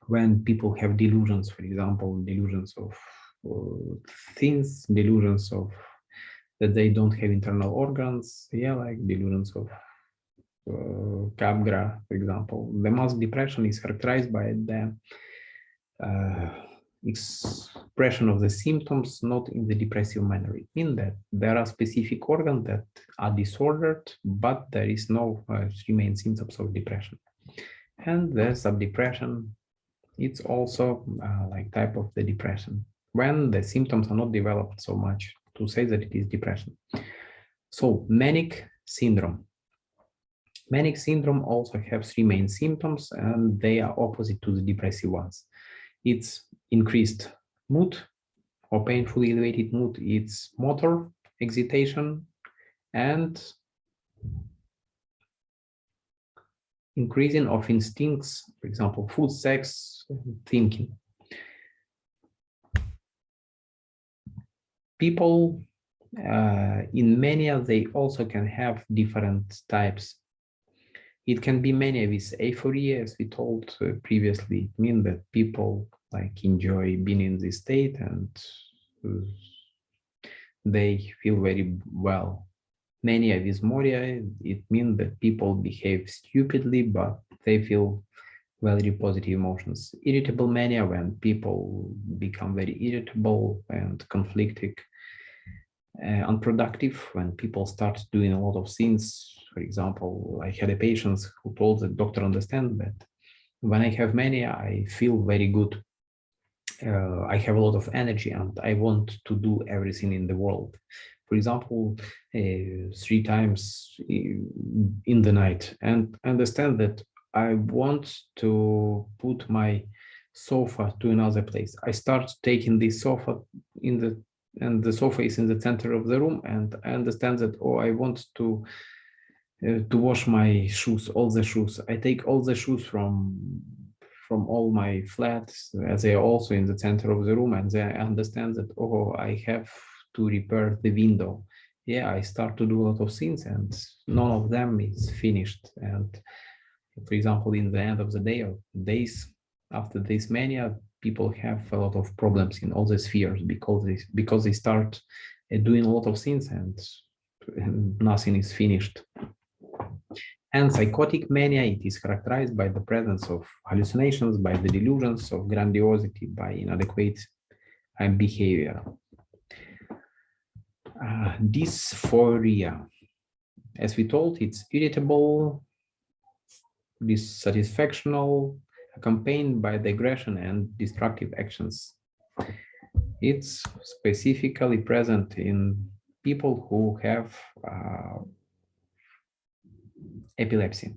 when people have delusions, for example, delusions of things, delusions of that they don't have internal organs, yeah, like delusions of Capgras, for example. The mask depression is characterized by the expression of the symptoms not in the depressive manner. It means that there are specific organs that are disordered, but there is no three main symptoms of depression. And the subdepression, it's also like type of the depression, when the symptoms are not developed so much to say that it is depression. So manic syndrome. Manic syndrome also have three main symptoms, and they are opposite to the depressive ones. It's increased mood or painfully elevated mood. It's motor excitation and increasing of instincts, for example, food, sex, thinking. People in mania, they also can have different types. It can be mania with euphoria, as we told previously. It means that people like enjoy being in this state and they feel very well. Mania with moria, it means that people behave stupidly, but they feel very positive emotions. Irritable mania, when people become very irritable and conflicted. Unproductive, when people start doing a lot of things. For example, I had a patient who told the doctor, understand that when I have mania, I feel very good. I have a lot of energy and I want to do everything in the world. For example, 3 times in the night, and understand that I want to put my sofa to another place. I start taking this sofa and the sofa is in the center of the room, and I understand that, oh, I want to wash my shoes, all the shoes. I take all the shoes from all my flats, as they are also in the center of the room, and then I understand that, oh, I have to repair the window. Yeah, I start to do a lot of things, and none of them is finished. And for example, in the end of the day or days after this mania, people have a lot of problems in all the spheres because they start doing a lot of things and nothing is finished. And psychotic mania, it is characterized by the presence of hallucinations, by the delusions of grandiosity, by inadequate behavior. Dysphoria, as we told, it's irritable, dissatisfactional, accompanied by the aggression and destructive actions. It's specifically present in people who have epilepsy.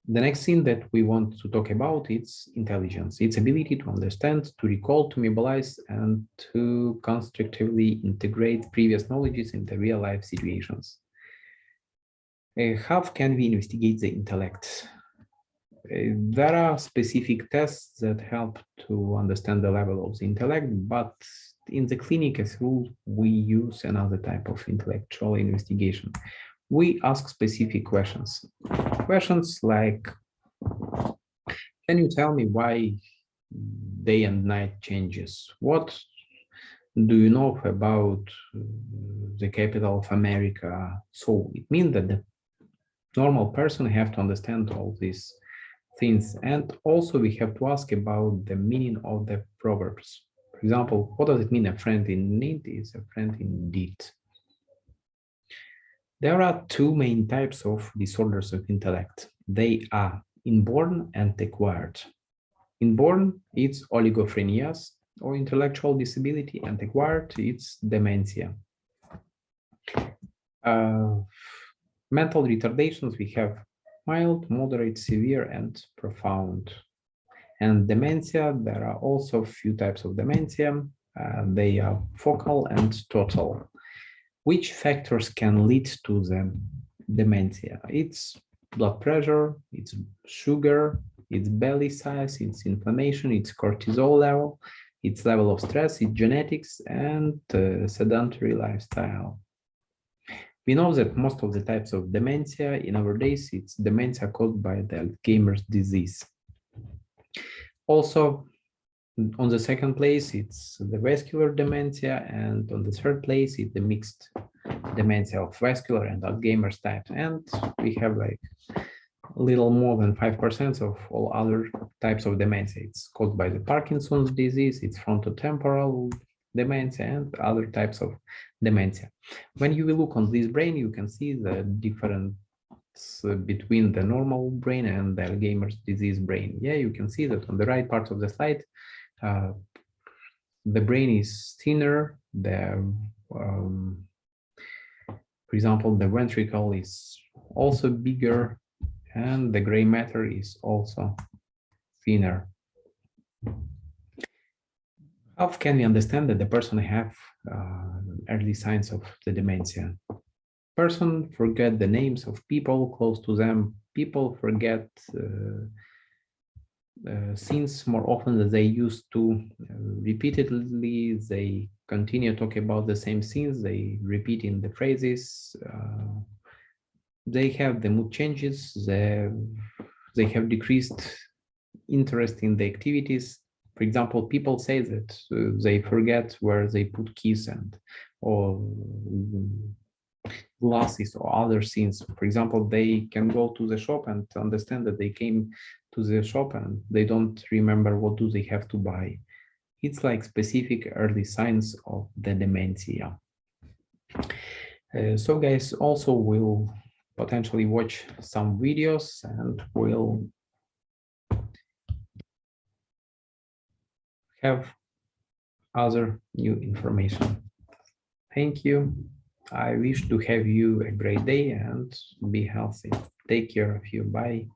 The next thing that we want to talk about is intelligence, its ability to understand, to recall, to mobilize, and to constructively integrate previous knowledges into real-life situations. How can we investigate the intellect? There are specific tests that help to understand the level of the intellect, but in the clinic as a rule, we use another type of intellectual investigation. We ask specific questions. Questions like, can you tell me why day and night changes? What do you know about the capital of America? So it means that the normal person have to understand all these things. And also we have to ask about the meaning of the proverbs. For example, what does it mean a friend in need is a friend indeed? There are two main types of disorders of intellect. They are inborn and acquired. Inborn, it's oligophrenias or intellectual disability, and acquired, it's dementia. Mental retardations, we have mild, moderate, severe, and profound. And dementia, there are also a few types of dementia. They are focal and total. Which factors can lead to the dementia? It's blood pressure, it's sugar, it's belly size, it's inflammation, it's cortisol level, it's level of stress, it's genetics, and sedentary lifestyle. We know that most of the types of dementia in our days, it's dementia caused by the Alzheimer's disease. Also, on the second place, it's the vascular dementia, and on the third place, it's the mixed dementia of vascular and Alzheimer's types. And we have like a little more than 5% of all other types of dementia. It's caused by the Parkinson's disease, it's frontotemporal dementia, and other types of dementia. When you look on this brain, you can see the difference between the normal brain and the Alzheimer's disease brain. Yeah, you can see that on the right part of the slide, the brain is thinner. For example, the ventricle is also bigger, and the gray matter is also thinner. How can we understand that the person have early signs of the dementia? Person forget the names of people close to them. People forget scenes more often than they used to. Repeatedly, they continue talking about the same scenes. They repeat in the phrases. They have the mood changes. They have decreased interest in the activities. For example, people say that they forget where they put keys or glasses or other things. For example, they can go to the shop and understand that they came to the shop and they don't remember what do they have to buy. It's like specific early signs of the dementia. So guys, also we'll potentially watch some videos and we'll have other new information. Thank you. I wish to have you a great day and be healthy. Take care of you. Bye.